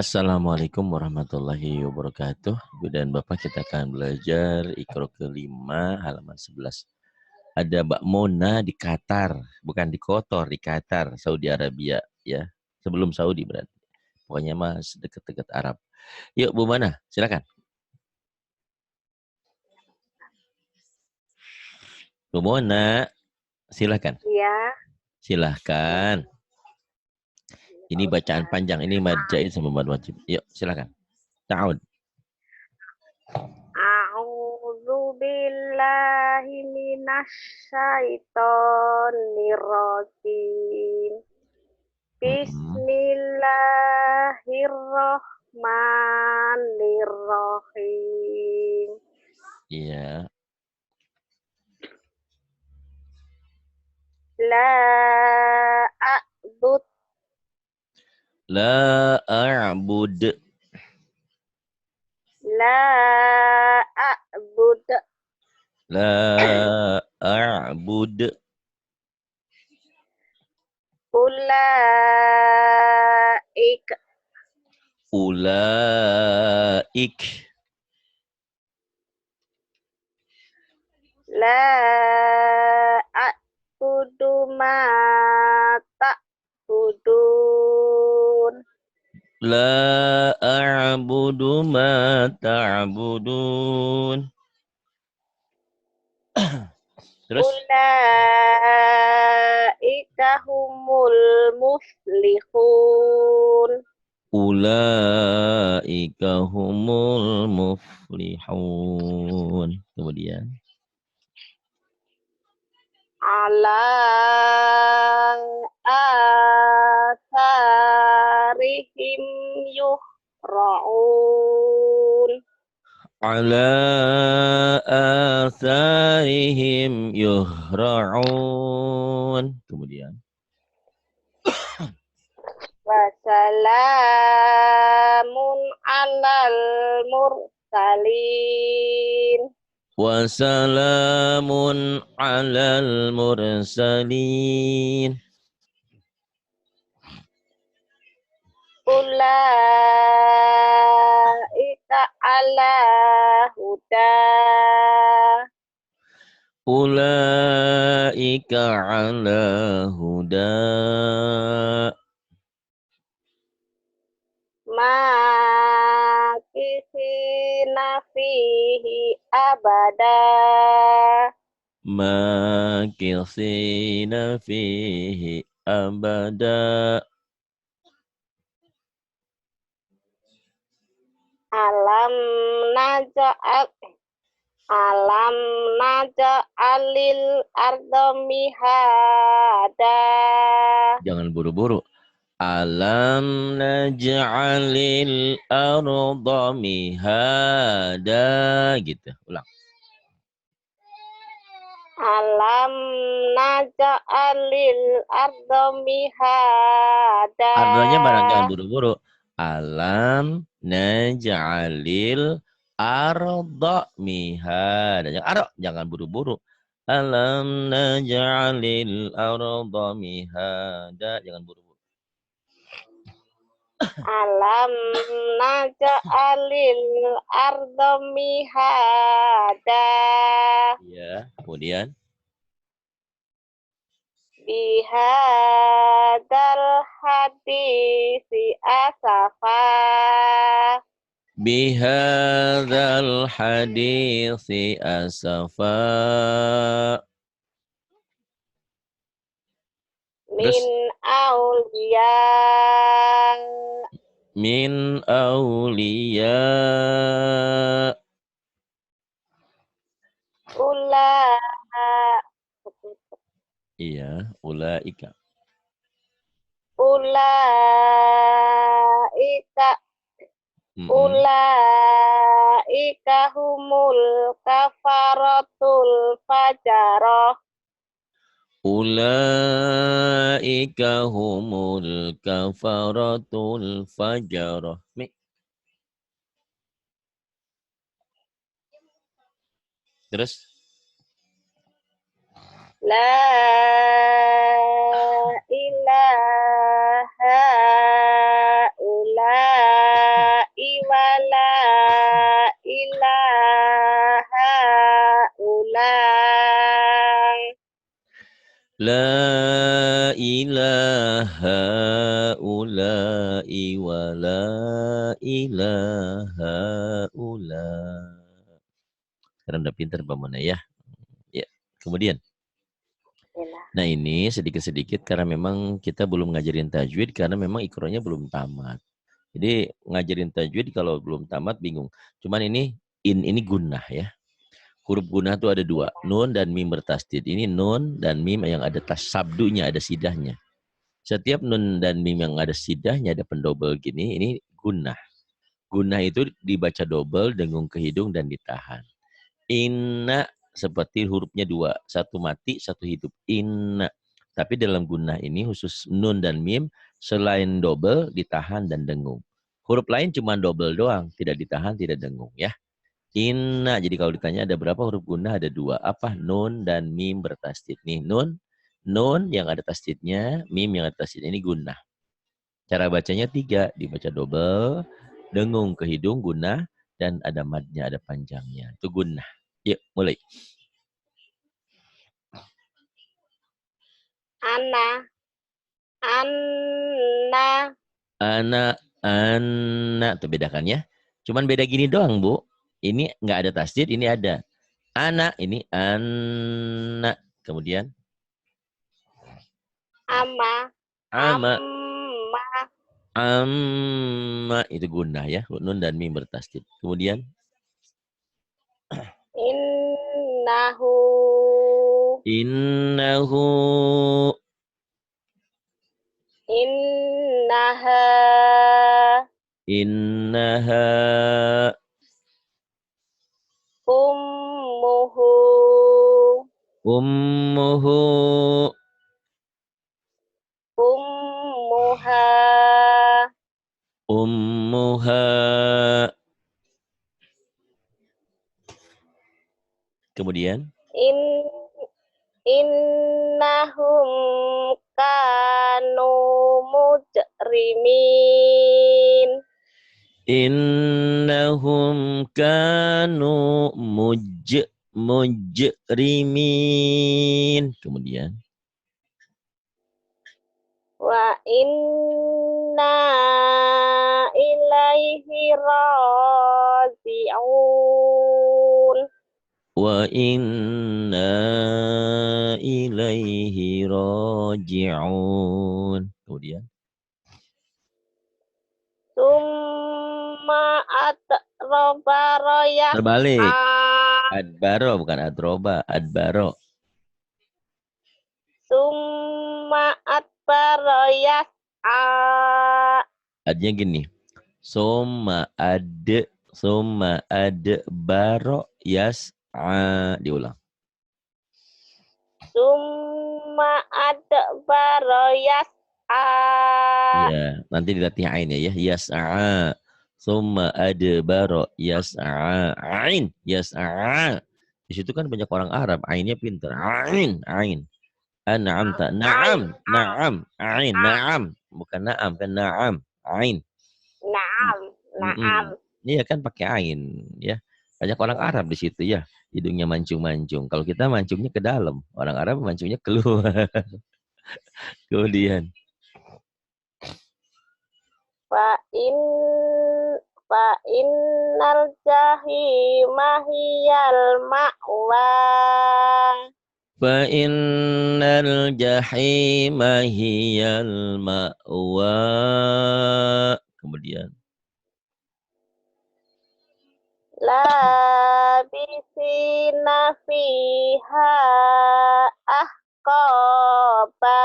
Assalamualaikum warahmatullahi wabarakatuh. Ibu dan Bapak, kita akan belajar Iqra kelima halaman 11. Ada Mbak Mona di Qatar, bukan di Kotor, di Qatar, Saudi Arabia ya. Sebelum Saudi berarti. Pokoknya mas dekat-dekat Arab. Yuk Bu Mona, silakan. Bu Mona, silakan. Ya. Silahkan. Ini bacaan panjang, ini marjain sama mad wajib. Yuk, silakan. Ta'ud. A'udzu billahi minasyaitonir rajim. Bismillahirrahmanirrahim. Iya. La a'bud La a'bud. la a'bud La a'bud. ulaik Ulaik. la a'budu ma ta'budun. La a'budu ma ta'budun. Terus? Ulaika humul muflihun. Ulaika humul muflihun. Kemudian. Ala asarihim yuhra'un. Ala atharihim yuhra'un. Kemudian. Wassalamun alal mursalin. Wassalamun alal mursalin. Ulaika ala huda. Ulaika ala huda. Makisina fihi abada. Makisina fihi abada. Alam naja'al Alam naja'alil arda mihada. Jangan buru-buru. Alam naj'alil arda mihada. Gitu. Ulang. Alam naja'alil arda mihada. Ardanya barang jangan buru-buru. Alam naj'alil arda mihada. Jangan buru-buru. Alam naj'alil arda mihada. Jangan buru-buru. Alam naja'alil arda mihada. Ya, kemudian. Bihadal hadisi asafa. Bihadzal hadisi asafa. Terus. Min aulia. Min awliya. Iya, ulaika. Ulaika humul kafaratul fajarah. Ulaika humul kafaratul fajarah. Terus. La ilaha illa La ilaha ula'i wa la ilaha ula. Sekarang udah pintar Mbak Mona ya. Ya. Kemudian. Iya. Nah ini sedikit-sedikit karena memang kita belum ngajarin tajwid karena memang ikronya belum tamat. Jadi ngajarin tajwid kalau belum tamat bingung. Cuman ini gunnah ya. Huruf gunnah itu ada dua, nun dan mim bertasdid. Ini nun dan mim yang ada sabdunya, ada sidahnya. Setiap nun dan mim yang ada sidahnya, ada pendobel gini, ini gunnah. Gunnah itu dibaca dobel, dengung ke hidung dan ditahan. Inna seperti hurufnya dua, satu mati, satu hidup. Inna. Tapi dalam gunnah ini khusus nun dan mim, selain dobel, ditahan dan dengung. Huruf lain cuma dobel doang, tidak ditahan, tidak dengung ya. Inna. Jadi kalau ditanya ada berapa huruf gunnah, ada dua. Apa? Nun dan mim bertasdid. Nih nun, nun yang ada tasdidnya, mim yang ada tasdidnya ini gunnah. Cara bacanya tiga, dibaca double, dengung ke hidung gunnah, dan ada madnya, ada panjangnya. Itu gunnah. Yuk, mulai. Ana, Anna, Anak. Tuh bedakan ya. Cuman beda gini doang, Bu. Ini nggak ada tasdid, ini ada. Anak, ini anak. Kemudian. Ama, Ama. Amma, Amma. Itu gunnah ya. Nun dan mim bertasdid. Kemudian. Innahu, Innahu. Innaha, Innaha. Ummuhu, Ummuhu. Ummuha, Ummuha. Kemudian. In, Innahum kanu mujrimin. Innahum kanu mujrimin. Kemudian. Wa inna ilaihi raji'un. Wa inna ilaihi raji'un. Kemudian. Summa atroba Terbalik. yas'a. Adbaro bukan adroba. Adbaro. Summa atbara yas'a. Adnya gini. Summa adbaro yas'a. Diulang. Summa atbara yas'a. Iya, nanti dilatih ainnya ya. Yas'a. Summa adbaro yas'a. Ain. Yas'a. Di situ kan banyak orang Arab. Ainnya pintar. Ain. Ain. An'amta. Na'am. Na'am. Ain. Na'am. Bukan na'am. Kan na'am. Ain. Naam, naam. Iya kan pakai ain. Ya. Banyak orang Arab di situ ya. Hidungnya mancung-mancung. Kalau kita mancungnya ke dalam. Orang Arab mancungnya keluar. Kemudian. Fa in fa innal jahima hiyal ma'wa. Fa innal jahima hiyal ma'wa. Kemudian. Labisina fiha ahqaba.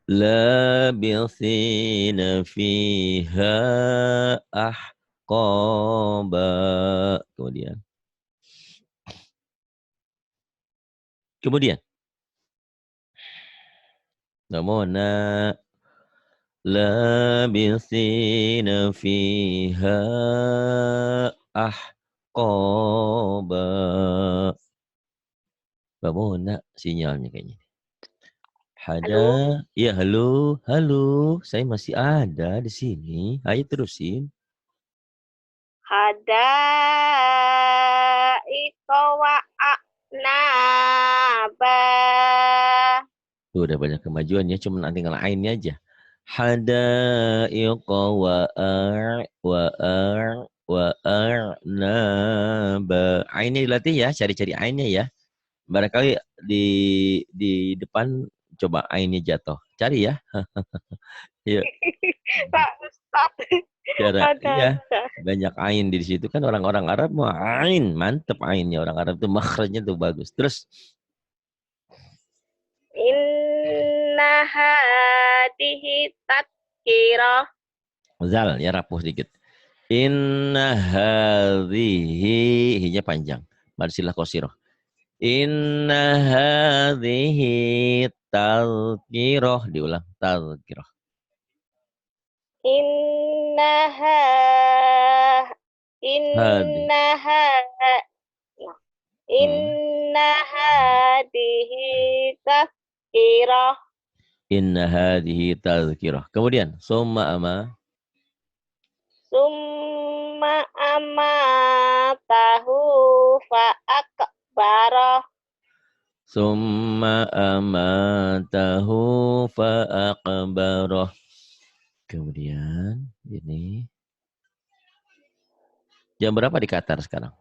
Labithina fiha ahqaba. Kemudian. Kemudian. Namona. Labithina fiha ahqaba. Namona sinyalnya kayaknya. Ada, Halo, ya halo, halo, saya masih ada di sini. Ayo terusin. hada iko wa naba. Tuh udah banyak kemajuan ya, cuma nanti tinggal ainnya aja. Hadaiqa wa naba. Ainnya dilatih ya, cari-cari ainnya ya. Barangkali di depan coba ainnya jatuh. Cari ya. Yuk. Pak Ustadz. Iya, Ada. banyak ain di situ kan orang-orang Arab mau ain, mantep ainnya orang Arab tuh makhrajnya tuh bagus. Terus Inna hadihi tadkirah. zal ya rapuh sedikit. Inna hadhihi hinya panjang. Marsilah qasirah. Inna hadhihi tazkirah diulang tazkirah. Innaha Hadhi. innaha nah, Hmm. inna hadihi tazkirah. Inna hadhihi tazkirah. Kemudian summa ama Summa amatahu fa akbarah. summa amatahu fa aqbarah. Kemudian ini jam berapa di Qatar sekarang?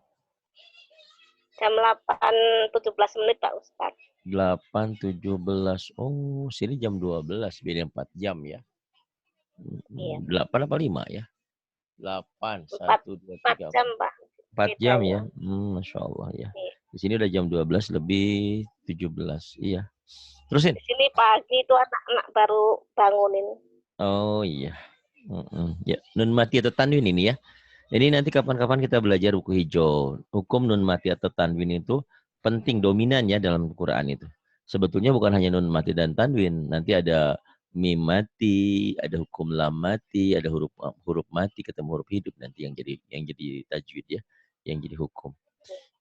Jam 8:17 Pak Ustadz. 8.17. Oh, sini jam 12, beda 4 jam ya. Iya, 8 apa 5 ya? 8, 4, 1, 2, 4 3, jam Pak 4 jam bedanya. ya. Masya Allah ya. Iya. Di sini udah jam 12 lebih 17. Iya. Terusin. Di sini pagi itu anak-anak baru bangunin. Oh iya. Ya, nun mati atau tanwin ini ya. Jadi nanti kapan-kapan kita belajar buku hijau. Hukum nun mati atau tanwin itu penting, dominan ya dalam Quran itu. Sebetulnya bukan hanya nun mati dan tanwin. Nanti ada mim mati, ada hukum lam mati, ada huruf huruf mati ketemu huruf hidup nanti yang jadi tajwid ya, yang jadi hukum.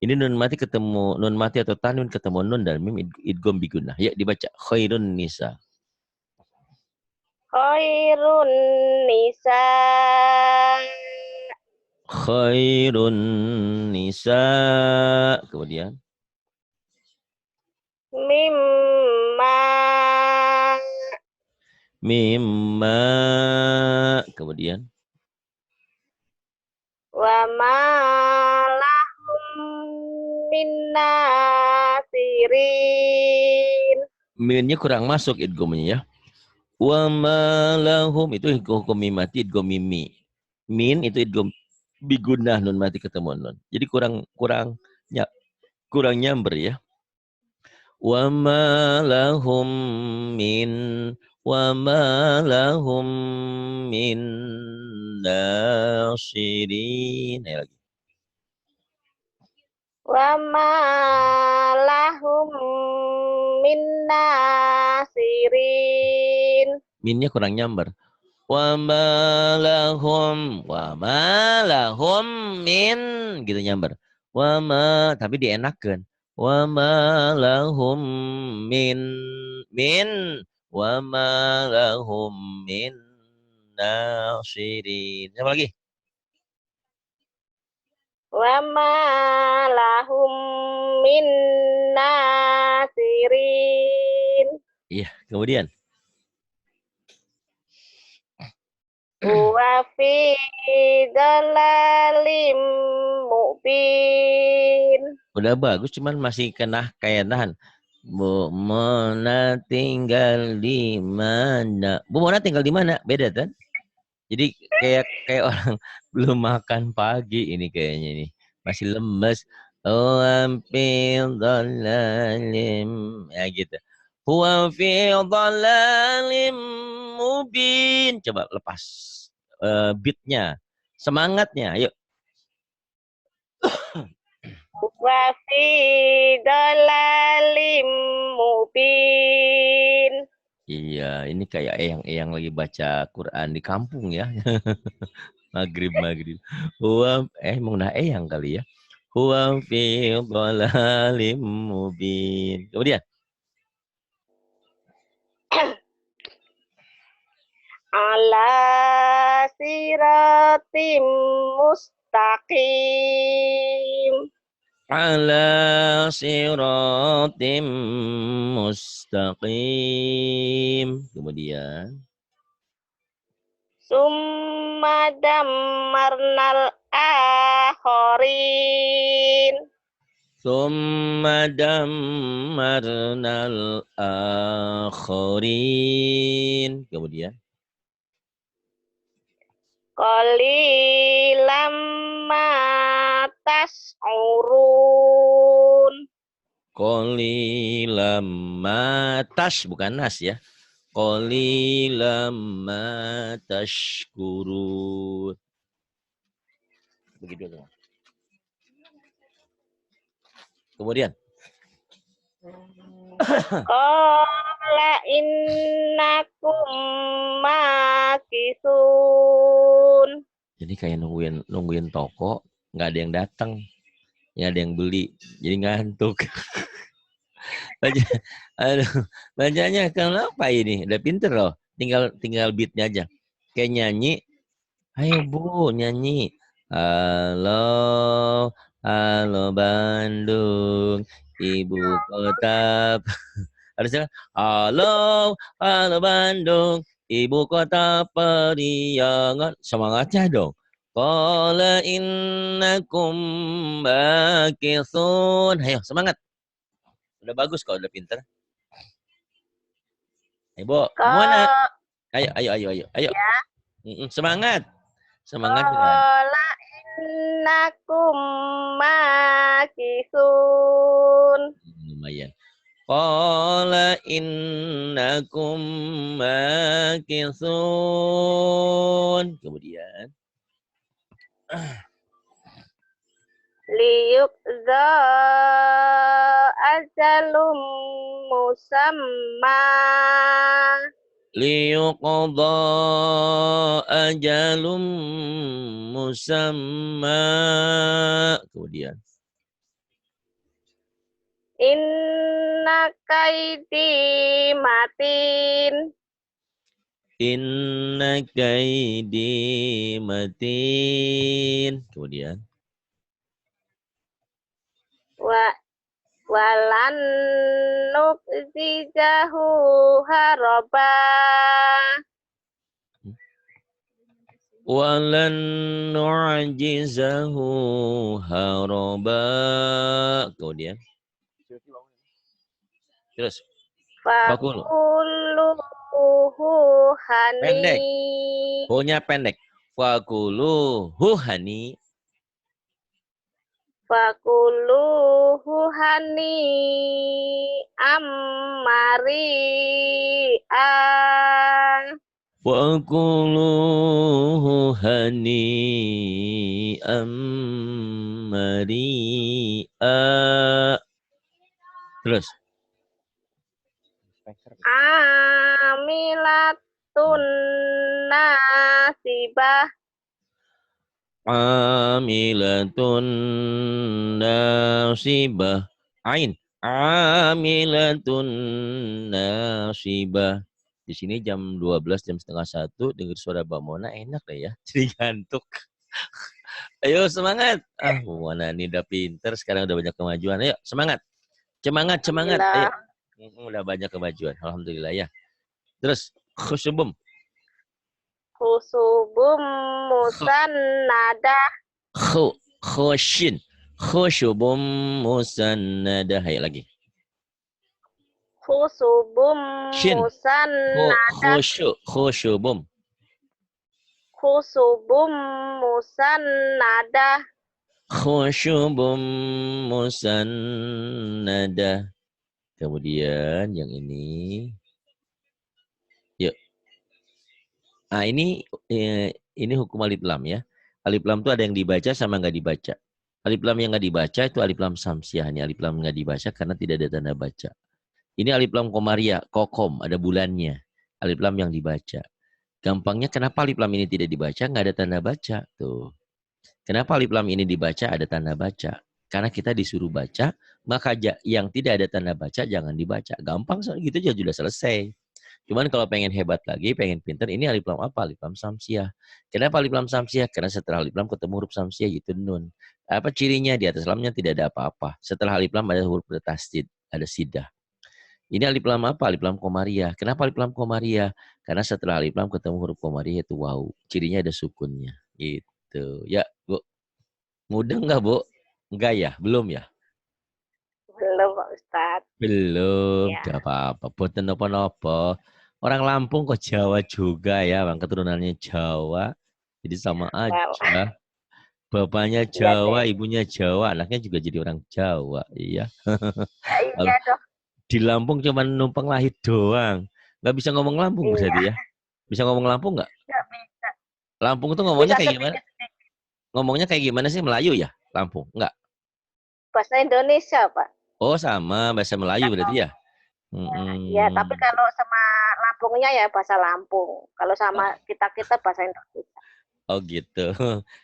Ini nun mati ketemu nun mati atau tanwin ketemu nun dan mim idgham bigunah. Ya dibaca khairun nisa. Khairun nisa Khairun nisa. Kemudian mimma mimma. Kemudian wa ma lahum min nasirin. minnya kurang masuk idghamnya ya. Wa ma lahum itu hukum mim mati idgham mimi. Min itu idgham bigunah nun mati ketemu nun. Jadi kurang nyamber ya. Wa ma lahum min wa ma lahum min nasirin. Ayo lagi. Wa ma lahum min nasirin. Minnya kurang nyamber. Wa ma lahum min gitu nyamber. Wa ma tapi dienakeun. Wa ma lahum min min wa ma lahum min nasirin. Siapa lagi? Wa ma lahum min nasirin. Iya, kemudian Wa fi dalalim mubin. udah bagus cuman masih kena kayak nahan. Bu Mona tinggal di mana? Bu Mona tinggal di mana? Beda kan? Jadi kayak orang belum makan pagi ini kayaknya ini. Masih lemes. Oh, fil dhalalim. Ya gitu. Huwa fi dhalalim mubin. Coba lepas beatnya. Semangatnya. Ayo. Wa fi dalalim mubin. Iya, ini kayak eyang-eyang lagi baca Quran di kampung ya. Maghrib. Mau nah eyang kali ya. Huwa fi dhalalim mubin. Kemudian Ala siratim mustaqim. Ala siratim mustaqim. Kemudian. Summa dammarnal akharin. Summa dammarnal akhirin. Kemudian. Qalilam ma tas'urun. Qalilam ma tash, bukan nas ya. Qalilam ma tashkurun. Begitu dong. Kemudian. Qala innakum makisun. Jadi kayak nungguin toko, nggak ada yang datang, nggak ada yang beli, jadi ngantuk. Aduh, bacanya kenapa ini? Udah pinter loh, tinggal beatnya aja. Kayak nyanyi, ayo Bu nyanyi. Halo, halo Bandung, ibu kota. Harusnya halo, halo Bandung, ibu kota periangan. Semangatnya dong. Qala innakum bakithun. Ayo semangat. Udah bagus kok, udah pinter. Ibu, mana? Ayo, ayo. Ya. Semangat. Semangat dengan. Qala innakum makisun. Lumayan. Qala innakum makithun. Kemudian. Liyuqza ajalum musamma. Liyuqadha ajalum musamma. Kemudian. Inna kaidi matin. Inna kaidi matin. Kemudian. Walan nukzijahu haraba. Walan nu'jizahu haraba. Kemudian. Terus. Fakul. Fakuluhu Pendek. hani. Punya pendek. Fakuluhu hani. Fakuluhu hani ammari Fakuluhu hani mari'a. Terus. amilatun nasibah. Amilatun nasibah. Ain. Amilatun nasibah. Di sini jam 12, jam setengah 1, dengar suara Mbak Mona enak deh ya. Jadi ngantuk. Ayo semangat. Bu Mona ini udah pinter, sekarang udah banyak kemajuan. Ayo semangat. Semangat. Ayo. Udah banyak kemajuan. Alhamdulillah ya. Terus khusubum. Khusubum musannadah. Khushin. Khusyubum musannadah. Ayo lagi. Khusubum musannadah. Khusyubum. Khusubum musannadah. Khusyubum musannadah. Kemudian yang ini. Yuk. Nah ini hukum alif lam ya. Alif lam itu ada yang dibaca sama nggak dibaca. Alif lam yang nggak dibaca itu alif lam samsiah. Ini alif lam nggak dibaca karena tidak ada tanda baca. Ini alif lam komaria, kokom, ada bulannya. Alif lam yang dibaca. Gampangnya kenapa alif lam ini tidak dibaca? Nggak ada tanda baca. Tuh. Kenapa alif lam ini dibaca? Ada tanda baca. Karena kita disuruh baca, maka yang tidak ada tanda baca jangan dibaca. Gampang gitu aja sudah selesai. Cuman kalau pengen hebat lagi, pengen pinter, ini alif lam apa? Alif lam samsiah. Kenapa alif lam samsiah? Karena setelah alif lam ketemu huruf samsiah yaitu nun. apa cirinya di atas lamnya tidak ada apa-apa. Setelah alif lam ada huruf tasdid, ada sidah. Ini alif lam apa? Alif lam komariah. Kenapa alif lam komariah? Karena setelah alif lam ketemu huruf komariah itu waw. Cirinya ada sukunnya. Gitu. Ya, Bu. Mudah nggak, Bu? Enggak ya? Belum ya? Belum, Pak Ustadz. Belum. Ya. Tidak apa-apa. Boten apa-apa. Orang Lampung kok Jawa juga ya, Bang. Keturunannya Jawa. Jadi sama Well, aja. Bapaknya iya Jawa, deh. ibunya Jawa, anaknya juga jadi orang Jawa. Iya. Ya, Kalau iya dong. di Lampung cuma numpang lahir doang. Nggak bisa ngomong Lampung berarti Iya. ya. Bisa ngomong Lampung nggak? Nggak bisa. Lampung tuh ngomongnya Bisa kayak gimana? sedikit-sedikit. Ngomongnya kayak gimana sih? Melayu ya? Lampung? Nggak. Bahasa Indonesia, Pak. Oh sama, bahasa Melayu berarti ya? Ya, tapi Hmm. kalau sama Lampungnya ya bahasa Lampung. Kalau sama kita-kita bahasa Indonesia. Oh gitu.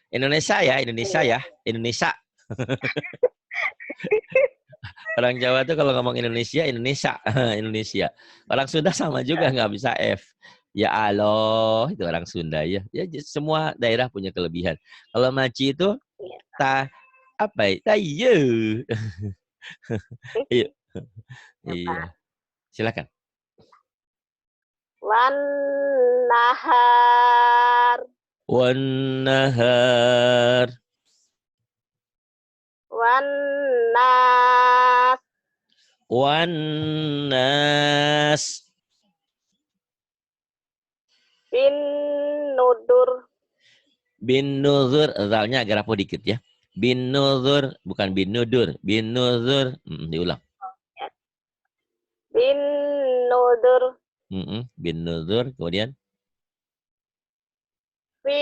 Indonesia ya, Indonesia Iya. ya. Indonesia. Orang Jawa tuh kalau ngomong Indonesia, Indonesia. Indonesia. Orang Sunda sama juga nggak bisa F. Ya Allah, itu orang Sunda ya. Ya semua daerah punya kelebihan. Kalau maci itu Iya. ta apa ya? Tayo. Iya. Iya. Apa? Silakan. Wan nahar. Wan nahar. Wan nas. Wan nas. Bin nudur. Bin nuzur. Zalnya agak rapuh dikit ya. Bin nuzur. Bukan bin nudur. Bin nuzur. Diulang. Bin nudur. Bin nuzur. Kemudian. Fi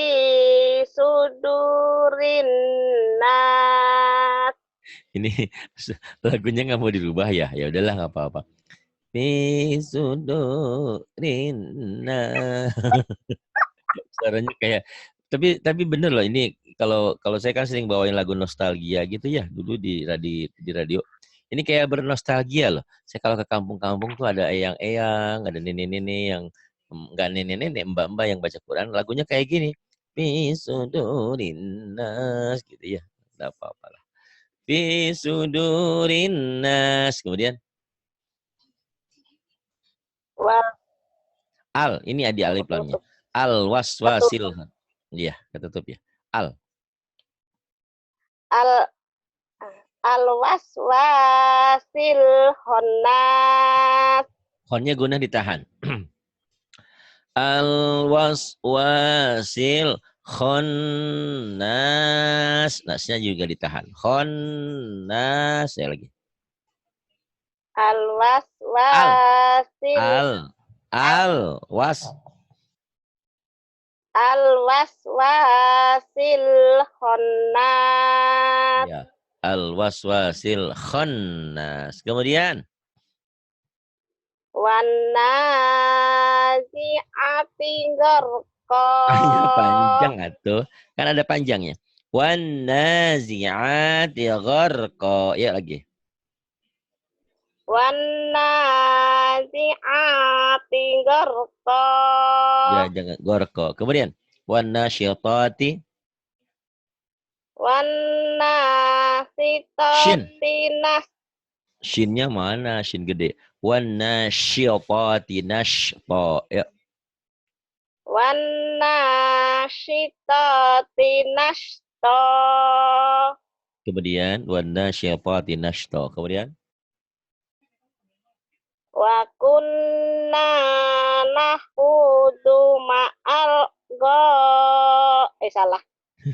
sudurin nas. Ini lagunya nggak mau dirubah ya. Ya udahlah nggak apa-apa. Fisudurina. Suaranya kayak tapi bener loh ini kalau kalau saya kan sering bawain lagu nostalgia gitu ya dulu di radio. Ini kayak bernostalgia loh. Saya kalau ke kampung-kampung tuh ada eyang-eyang, ada nenek-nenek yang enggak nenek-nenek, mbak-mbak yang baca Quran, lagunya kayak gini. Fisudurinas gitu ya. Enggak apa-apa lah. Fisudurinas. Kemudian Wal al, ini ada alif lamnya. ketutup. Al waswasil. Ketutup. Iya, ketutup ya. Al. Al al waswasil honnas. Khonnya guna ditahan. Al waswasil khonnas. Nasnya juga ditahan. Khonnas. Saya lagi. Al Al. waswasil Al. Al. Was. al waswasil honnas. Ya. Al waswasil khonnas. Kemudian. Wan nazi'ati gharqa. Ya panjang atuh. Kan ada panjangnya. Wan nazi'ati gharqa. Ya lagi. Wan nazi'ati gharqa. Ya jangan gharqa. Kemudian. Wan nasyitati. Wan Shin. nasitati nas. Shinnya mana? Shin gede. Wan nasyitati nashta. Ya. Wan nasitati nashta. Kemudian. Wan nasyitati nashta. Kemudian. Wa kunna nahudu ma'al salah.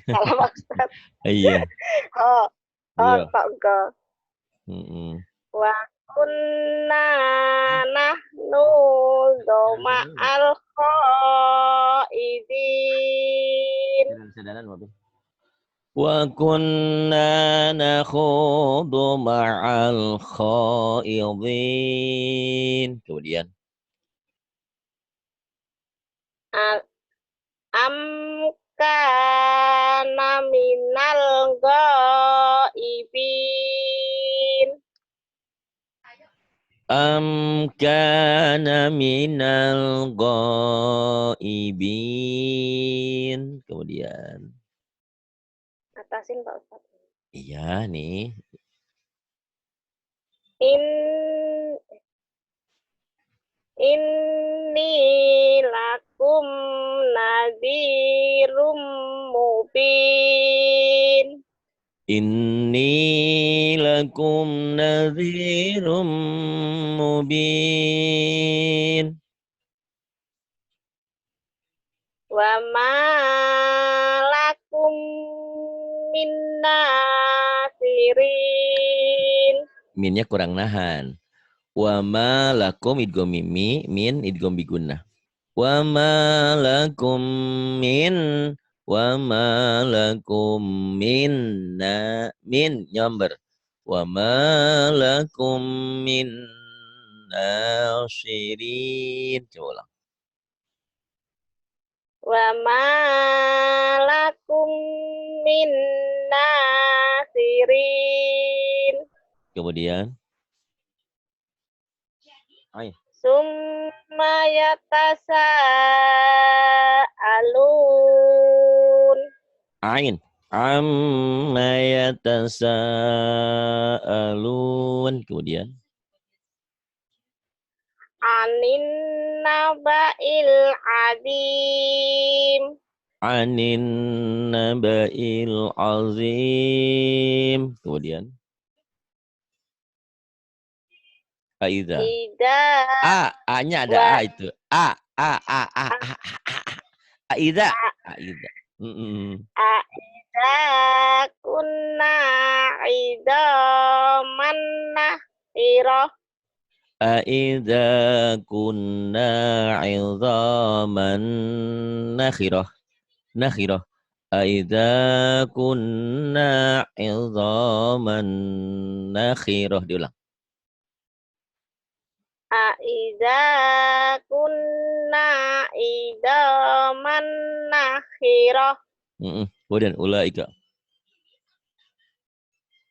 Salah maksud. Iya. Oh, Iya. kok go. Mm-mm. Wa kunna nahnu ma'al khaidin. Wa kunna nakhudu ma'al khaidin. Kemudian. Am kana minal ghaibin. Am kana minal ghaibin. Kemudian. Atasin Pak Ustaz. Iya nih. Inni lakum nadhirum mubin. Inni lakum nadhirum mubin. Wa ma lakum min nasirin. Minnya kurang nahan. Wa ma lakum idgham mimi min idgham bigunnah. Wa ma lakum min wa ma lakum min nyamber. Wa ma lakum min nasirin. Coba ulang. Wa ma lakum min nasirin. Kemudian ayo. Summa yatasaalun. Ain. Amma yatasaalun. Kemudian Anin naba'il adim. anin naba'il azim. Kemudian Aida. Ida A-nya ada wa A itu. Aida. Aida. Aida kunna idaman nakhirah. Aida kunna idhaman nakhirah. Nakhirah. Aida kunna idhaman nakhirah. Diulang. Aida kunna idaman nakhirah. Kemudian ulaika.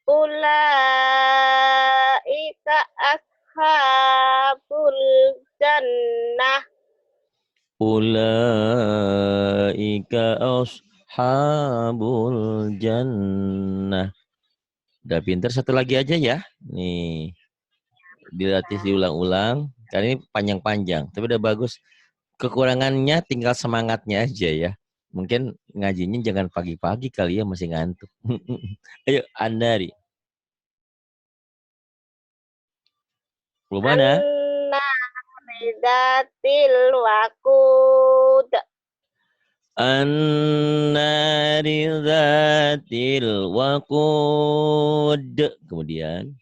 Ulaika ashabul jannah. Ulaika ashabul jannah. Udah pinter, satu lagi aja ya. Nih, dilatih diulang-ulang. Kali ini panjang-panjang, tapi udah bagus. Kekurangannya tinggal semangatnya aja ya. Mungkin ngajinya jangan pagi-pagi kali ya, masih ngantuk. Ayo, Andari. Belum mana? An-naridatil waqud. An-nari dzatil waqud. Kemudian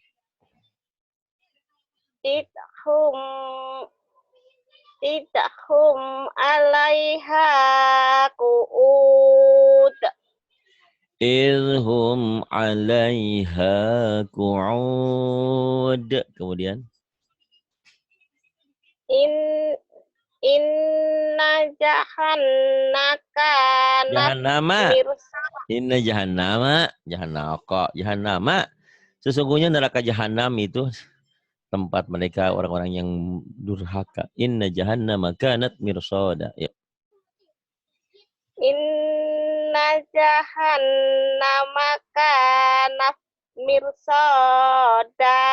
Idhum alaiha qu'ud. idhum 'alaiha qu'ud. Kemudian In inna jahannaka jahannama. mirsad. Inna jahannama. Sesungguhnya neraka jahanam itu tempat mereka orang-orang yang durhaka. Inna jahannama kanat mirsada. Ya. Inna jahannama kanat mirsada.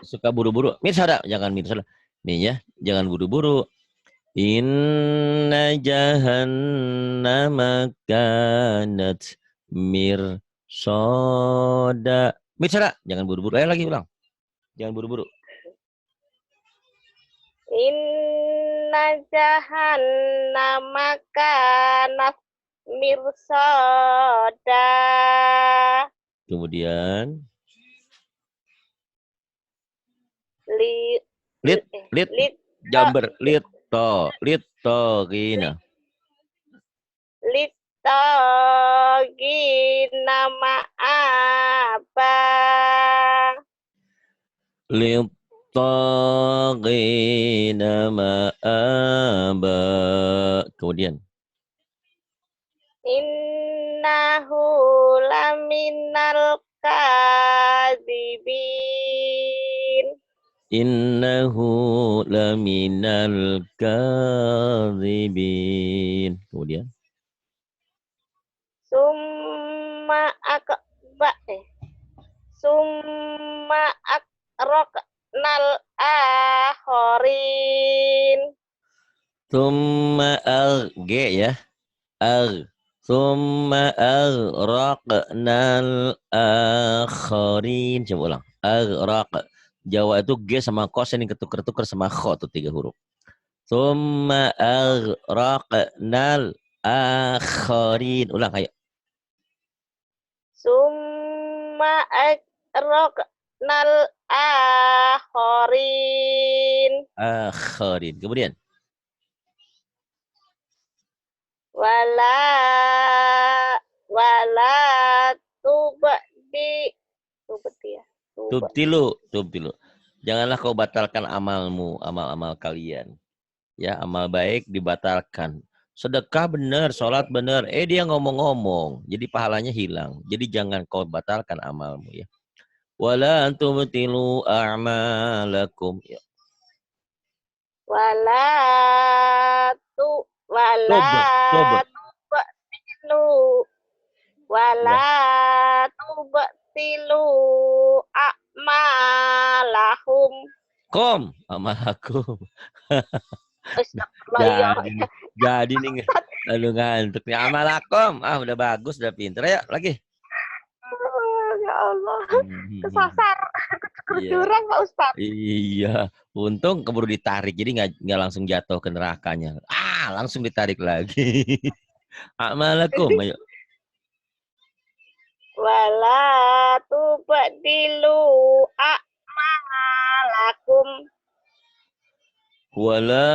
Suka buru-buru. Mirsada, jangan mirsada. Nih ya, jangan buru-buru. Inna jahannama kanat mirsada. Mirsada, jangan buru-buru. Ayo lagi ulang. Jangan buru-buru. Inna jahannama kanat mirsada. Kemudian Lit jamber gina. Litogina apa? Litogina ma'aba. Kemudian Innahu laminal kadhibin. Innahu laminal kadhibin. Kemudian Summa akroknal akhorin. Thumma G ya. Thumma aghraqnal akharin. Coba ulang. Aghraq. Jawa itu G sama kos ini ketuker-tuker sama kho tuh 3 huruf. Thumma aghraqnal akharin. Ulang ayo. Summa akroknal akhorin. Akharin. Kemudian. Wala wala tubdi ya. Tubtilu. Janganlah kau batalkan amalmu, amal-amal kalian. Ya, amal baik dibatalkan. Sedekah benar, sholat benar. Dia ngomong-ngomong. Jadi pahalanya hilang. Jadi jangan kau batalkan amalmu ya. Wala tubtilu a'malakum. Ya. Wala Coba. tubtilu wala tubtilu a'malahum. Amalakum. Astagfirullah. Jadi nih lalu ngantuk nih amalakum. Udah bagus, udah pinter. Ayo lagi. Ya Allah, kesasar, jurang Pak Ustadz. Iya, untung keburu ditarik, jadi nggak langsung jatuh ke nerakanya. Langsung ditarik lagi. Amalakum, ayo. Wala tubdilu a'malakum. Wala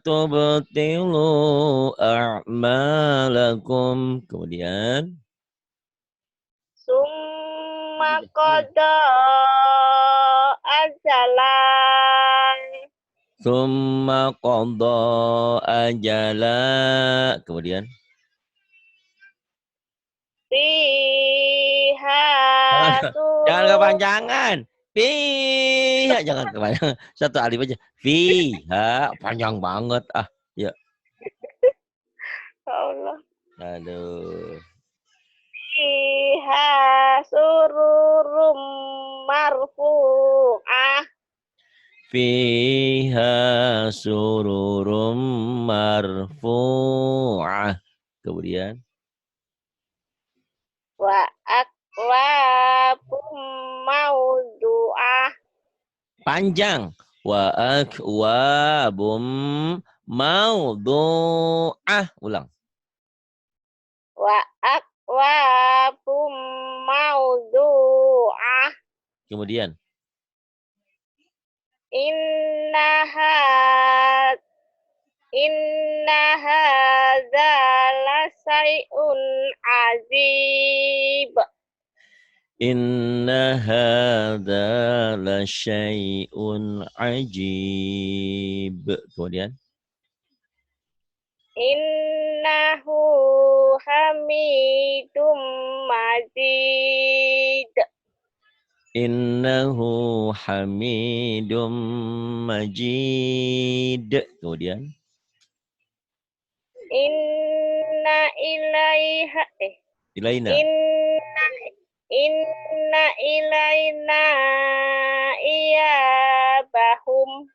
tubtilu a'malakum. Kemudian. Summa qada ajalan. Summa qada ajala. Kemudian. Fiha Jangan kepanjangan. Fiha. Jangan kepanjangan. Satu alif aja. Fiha. Panjang banget. Ya. Allah. Aduh. Fiha sururum marfu'ah. Fiha sururum marfu'ah. Kemudian. Wa akwabum maudu'ah. Panjang. Wa akwabum maudu'ah. Ulang. Wa akwabum maudu'ah. Kemudian. Inna hadza lasai'un azib. Inna hadza lasyai'un ajib. Kemudian. Innahu hamidum majid. Innahu hamidum majid. Kemudian. Ilaina. Inna ilaina iyabahum.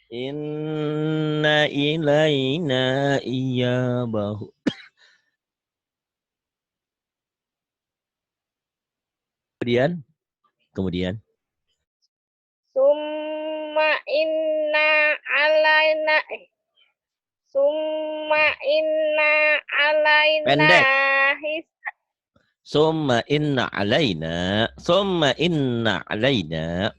Inna ilaina iyabahum. Kemudian. Summa inna alaina Pendek. hisab. Summa inna alaina. Summa inna alaina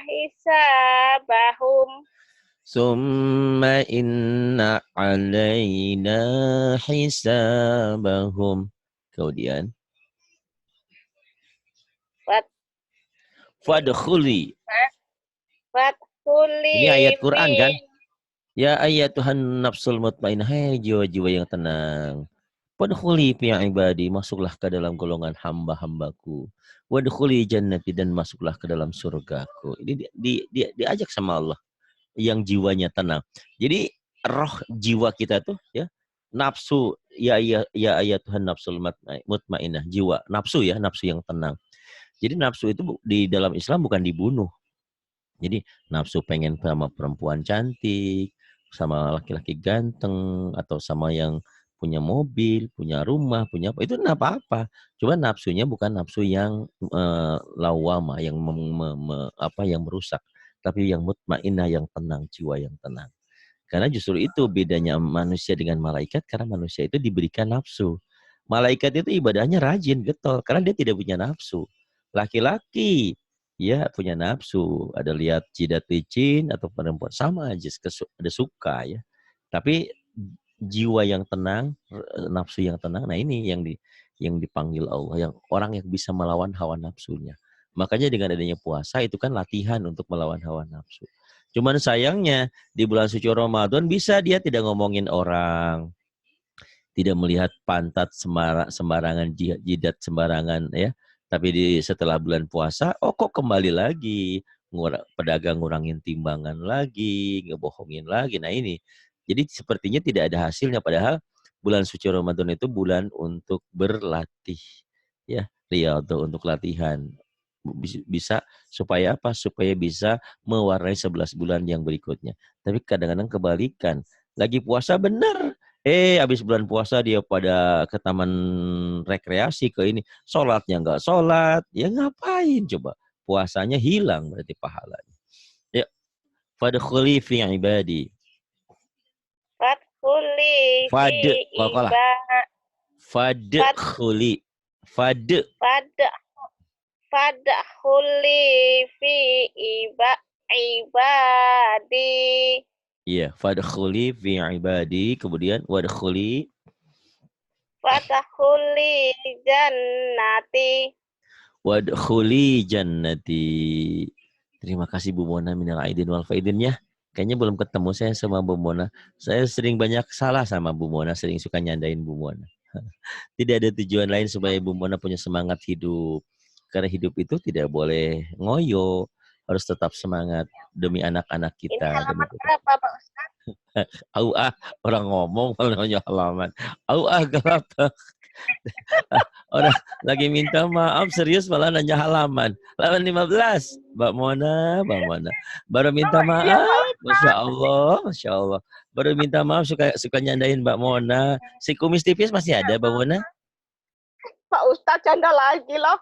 Hisabahum. Summa inna alaina hisabahum. Kemudian. Fadkhuli. Ini ayat Quran kan? Ya ayyatuhan nafsul mutmainnah. Hai jiwa-jiwa yang tenang. Fadkhuli fi ibadi. Masuklah ke dalam golongan hamba-hambaku. Wadkhuli jannati. Dan masuklah ke dalam surgaku. Ini diajak sama Allah. Yang jiwanya tenang. Jadi roh jiwa kita tuh ya nafsu, ya Tuhan nafsul mutmainnah, jiwa, nafsu ya, nafsu yang tenang. Jadi nafsu itu di dalam Islam bukan dibunuh. Jadi nafsu pengen sama perempuan cantik, sama laki-laki ganteng, atau sama yang punya mobil, punya rumah, punya apa, itu enggak apa-apa. Cuma nafsunya bukan nafsu yang lawamah, yang yang merusak, tapi yang mutmainnah, yang tenang, jiwa yang tenang. Karena justru itu bedanya manusia dengan malaikat, karena manusia itu diberikan nafsu. Malaikat itu ibadahnya rajin, getol, karena dia tidak punya nafsu. Laki-laki, ya punya nafsu. Ada lihat jidat licin atau perempuan, sama aja, ada suka ya. Tapi jiwa yang tenang, nafsu yang tenang, nah ini yang dipanggil Allah, yang orang yang bisa melawan hawa nafsunya. Makanya dengan adanya puasa itu kan latihan untuk melawan hawa nafsu. Cuman sayangnya di bulan suci Ramadan bisa dia tidak ngomongin orang, tidak melihat pantat sembarangan, jidat sembarangan ya. Tapi setelah bulan puasa, kok kembali lagi, pedagang ngurangin timbangan lagi, ngebohongin lagi. Nah ini, jadi sepertinya tidak ada hasilnya. Padahal bulan suci Ramadan itu bulan untuk berlatih, ya, riyadhah, untuk latihan. Bisa supaya apa? Supaya bisa mewarnai 11 bulan yang berikutnya. Tapi kadang-kadang kebalikan. Lagi puasa benar. Habis bulan puasa dia pada ke taman rekreasi, ke ini. Sholatnya nggak sholat. Ya ngapain coba? Puasanya hilang berarti pahalanya. Ya, fadkhuli fi ibadi. Fadkhuli fi Fad, kol-kolah. iba fad Fadkhuli. Fad. fad fadkhuli fi ibadi. Iya, fadkhuli fi ibadi. Kemudian wadkhuli. Fadkhuli jannati. Wadkhuli jannati. Terima kasih Bu Mona minal aidin wal faidin ya. Kayaknya belum ketemu saya sama Bu Mona. Saya sering banyak salah sama Bu Mona, sering suka nyandain Bu Mona. Tidak ada tujuan lain supaya Bu Mona punya semangat hidup. Karena hidup itu tidak boleh ngoyo, harus tetap semangat demi anak-anak Ini kita, demi halaman kita. berapa, Pak Ustaz? Orang ngomong malah nanya halaman. Gelap. Orang lagi minta maaf serius malah nanya halaman. Halaman 15. Mbak Mona. Baru minta Oh iya, Pak maaf. Masya Ustaz. Allah, Masya Allah. Baru minta maaf suka nyandain Mbak Mona. Si kumis tipis masih ada Mbak Mona? Pak Ustaz canda lagi loh.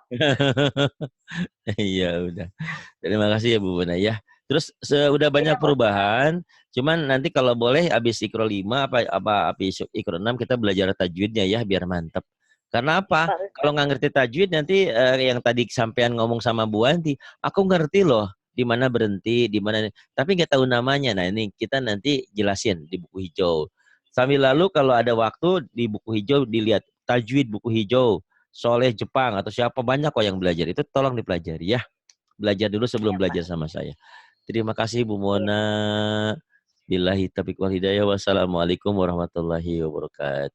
Iya udah. Terima kasih ya Bu Mona ya. Terus udah banyak Iya, Pak Ustaz. perubahan. Cuman nanti kalau boleh habis Iqra 5 habis Iqra 6 kita belajar tajwidnya ya biar mantep. Karena apa? Pak Kalau Ustaz. nggak ngerti tajwid nanti yang tadi sampean ngomong sama Bu Anti, aku ngerti loh di mana berhenti, di mana, tapi nggak tahu namanya. Nah ini kita nanti jelasin di buku hijau. Sambil lalu kalau ada waktu di buku hijau dilihat tajwid buku hijau, Soleh Jepang atau siapa banyak kok yang belajar itu, tolong dipelajari ya. Belajar dulu sebelum Iya, Pak. belajar sama saya. Terima kasih Bu Iya. Mona. Billahi taufiq wal hidayah. Wassalamualaikum warahmatullahi wabarakatuh.